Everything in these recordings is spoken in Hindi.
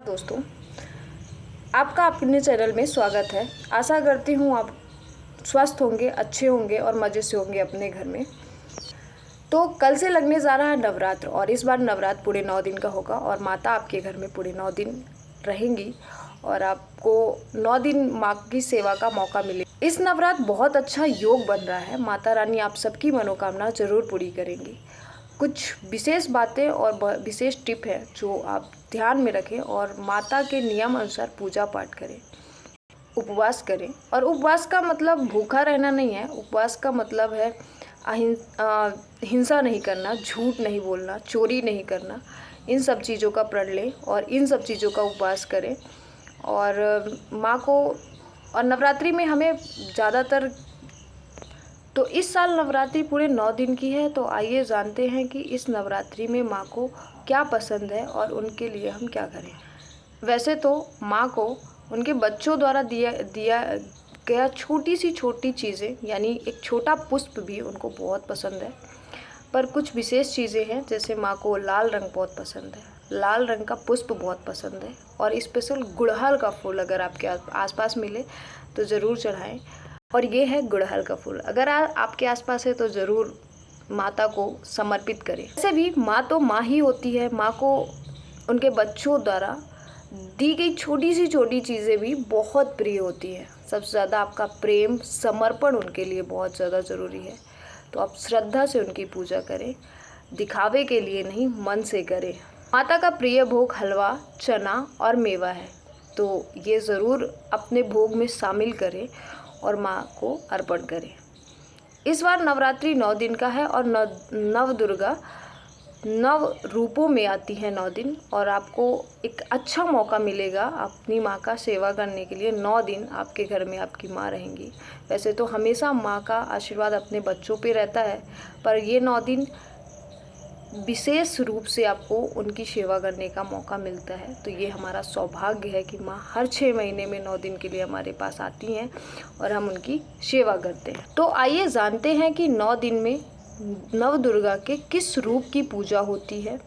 दोस्तों, आपका अपने चैनल में स्वागत है। आशा करती हूँ आप स्वस्थ होंगे, अच्छे होंगे और मज़े से होंगे अपने घर में। तो कल से लगने जा रहा है नवरात्र और इस बार नवरात्र पूरे 9 दिन का होगा और माता आपके घर में पूरे 9 दिन रहेंगी और आपको 9 दिन माँ की सेवा का मौका मिलेगा। इस नवरात्र बहुत अच्छा योग बन रहा है। माता रानी आप सबकी मनोकामना जरूर पूरी करेंगी। कुछ विशेष बातें और विशेष टिप है जो आप ध्यान में रखें और माता के नियम अनुसार पूजा पाठ करें, उपवास करें। और उपवास का मतलब भूखा रहना नहीं है। उपवास का मतलब है हिंसा नहीं करना, झूठ नहीं बोलना, चोरी नहीं करना। इन सब चीज़ों का प्रण लें और इन सब चीज़ों का उपवास करें। और माँ को और नवरात्रि में हमें ज़्यादातर तो इस साल नवरात्रि पूरे 9 दिन की है। तो आइए जानते हैं कि इस नवरात्रि में माँ को क्या पसंद है और उनके लिए हम क्या करें। वैसे तो माँ को उनके बच्चों द्वारा दिया गया छोटी चीज़ें यानी एक छोटा पुष्प भी उनको बहुत पसंद है। पर कुछ विशेष चीज़ें हैं, जैसे माँ को लाल रंग बहुत पसंद है, लाल रंग का पुष्प बहुत पसंद है और स्पेशल गुड़हल का फूल अगर आपके आसपास मिले तो ज़रूर चढ़ाएं। और ये है गुड़हल का फूल, अगर आपके आसपास है तो ज़रूर माता को समर्पित करें। वैसे भी माँ तो माँ ही होती है। माँ को उनके बच्चों द्वारा दी गई छोटी चीज़ें भी बहुत प्रिय होती है। सबसे ज़्यादा आपका प्रेम, समर्पण उनके लिए बहुत ज़्यादा ज़रूरी है। तो आप श्रद्धा से उनकी पूजा करें, दिखावे के लिए नहीं, मन से करें। माता का प्रिय भोग हलवा, चना और मेवा है, तो ये ज़रूर अपने भोग में शामिल करें और माँ को अर्पण करें। इस बार नवरात्रि 9 दिन का है और नव दुर्गा 9 रूपों में आती है 9 दिन और आपको एक अच्छा मौका मिलेगा अपनी माँ का सेवा करने के लिए। 9 दिन आपके घर में आपकी माँ रहेंगी। वैसे तो हमेशा माँ का आशीर्वाद अपने बच्चों पे रहता है, पर ये 9 दिन विशेष रूप से आपको उनकी सेवा करने का मौका मिलता है। तो ये हमारा सौभाग्य है कि माँ हर 6 महीने में 9 दिन के लिए हमारे पास आती हैं और हम उनकी सेवा करते हैं। तो आइए जानते हैं कि 9 दिन में नव दुर्गा के किस रूप की पूजा होती है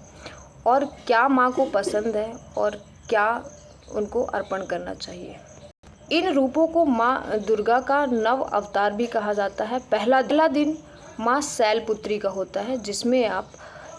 और क्या माँ को पसंद है और क्या उनको अर्पण करना चाहिए। इन रूपों को माँ दुर्गा का नव अवतार भी कहा जाता है। पहला दिन माँ शैलपुत्री का होता है, जिसमें आप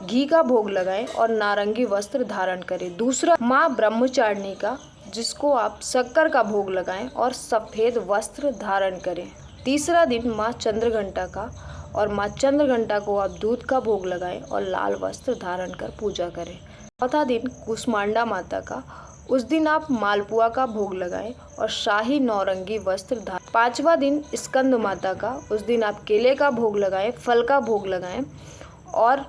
घी का भोग लगाएं और नारंगी वस्त्र धारण करें। दूसरा माँ ब्रह्मचारिणी का, जिसको आप शक्कर का भोग लगाएं और सफ़ेद वस्त्र धारण करें। तीसरा दिन माँ चंद्रघंटा का, और माँ चंद्रघंटा को आप दूध का भोग लगाएं और लाल वस्त्र धारण कर पूजा करें। चौथा दिन कुष्मांडा माता का, उस दिन आप मालपुआ का भोग लगाएं और शाही नौरंगी वस्त्र धारण। पांचवा दिन स्कंद माता का, उस दिन आप केले का भोग लगाएं, फल का भोग लगाएं और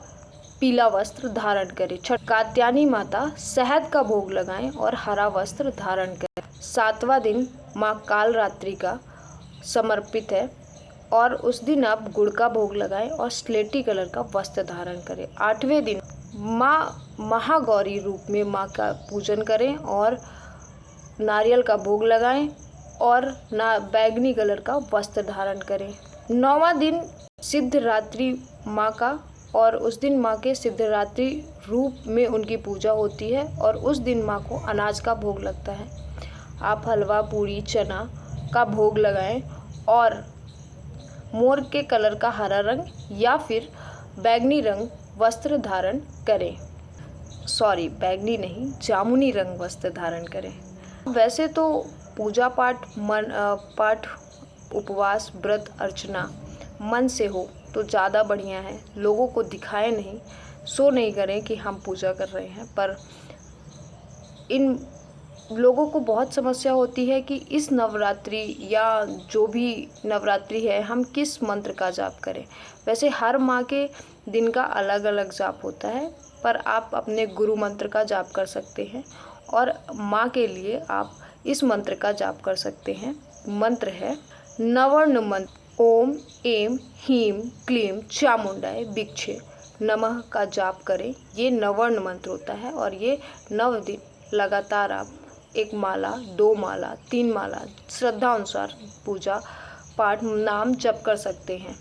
पीला वस्त्र धारण करें। कात्यायनी माता, शहद का भोग लगाएं और हरा वस्त्र धारण करें। सातवां दिन माँ कालरात्रि का समर्पित है और उस दिन आप गुड़ का भोग लगाएं और स्लेटी कलर का वस्त्र धारण करें। आठवें दिन माँ महागौरी रूप में माँ का पूजन करें और नारियल का भोग लगाएं और बैगनी कलर का वस्त्र धारण करें। 9वां दिन सिद्धरात्रि माँ का, और उस दिन माँ के सिद्धरात्रि रूप में उनकी पूजा होती है और उस दिन माँ को अनाज का भोग लगता है। आप हलवा, पूरी, चना का भोग लगाएं और मोर के कलर का हरा रंग या फिर बैगनी रंग वस्त्र धारण करें। बैगनी नहीं, जामुनी रंग वस्त्र धारण करें। वैसे तो पूजा पाठ, उपवास, व्रत, अर्चना मन से हो तो ज़्यादा बढ़िया है। लोगों को दिखाए नहीं, शो नहीं करें कि हम पूजा कर रहे हैं। पर इन लोगों को बहुत समस्या होती है कि इस नवरात्रि या जो भी नवरात्रि है हम किस मंत्र का जाप करें। वैसे हर माँ के दिन का अलग अलग जाप होता है, पर आप अपने गुरु मंत्र का जाप कर सकते हैं और माँ के लिए आप इस मंत्र का जाप कर सकते हैं। मंत्र है नवर्ण मंत्र, ओम ऐं ह्रीं क्लीं चामुंडाय विद्महे नमः का जाप करें। ये नवर्ण मंत्र होता है और ये 9 दिन लगातार आप 1 माला, 2 माला, 3 माला श्रद्धा अनुसार पूजा पाठ नाम जप कर सकते हैं।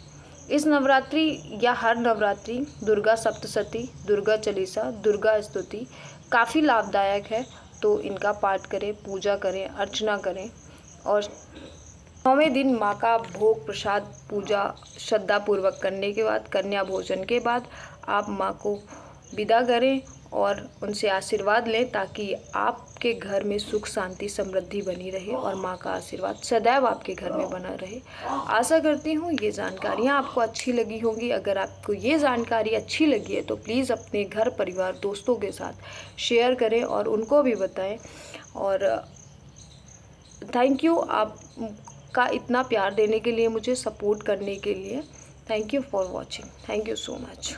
इस नवरात्रि या हर नवरात्रि दुर्गा सप्तशती, दुर्गा चालीसा, दुर्गा स्तुति काफ़ी लाभदायक है। तो इनका पाठ करें, पूजा करें, अर्चना करें। और 9वें दिन माँ का भोग प्रसाद पूजा श्रद्धापूर्वक करने के बाद, कन्या भोजन के बाद आप माँ को विदा करें और उनसे आशीर्वाद लें, ताकि आपके घर में सुख शांति समृद्धि बनी रहे और माँ का आशीर्वाद सदैव आपके घर में बना रहे। आशा करती हूँ ये जानकारियाँ आपको अच्छी लगी होंगी। अगर आपको ये जानकारी अच्छी लगी है तो प्लीज़ अपने घर परिवार दोस्तों के साथ शेयर करें और उनको भी बताएं। और थैंक यू आपका इतना प्यार देने के लिए, मुझे सपोर्ट करने के लिए। Thank you for watching. Thank you so much.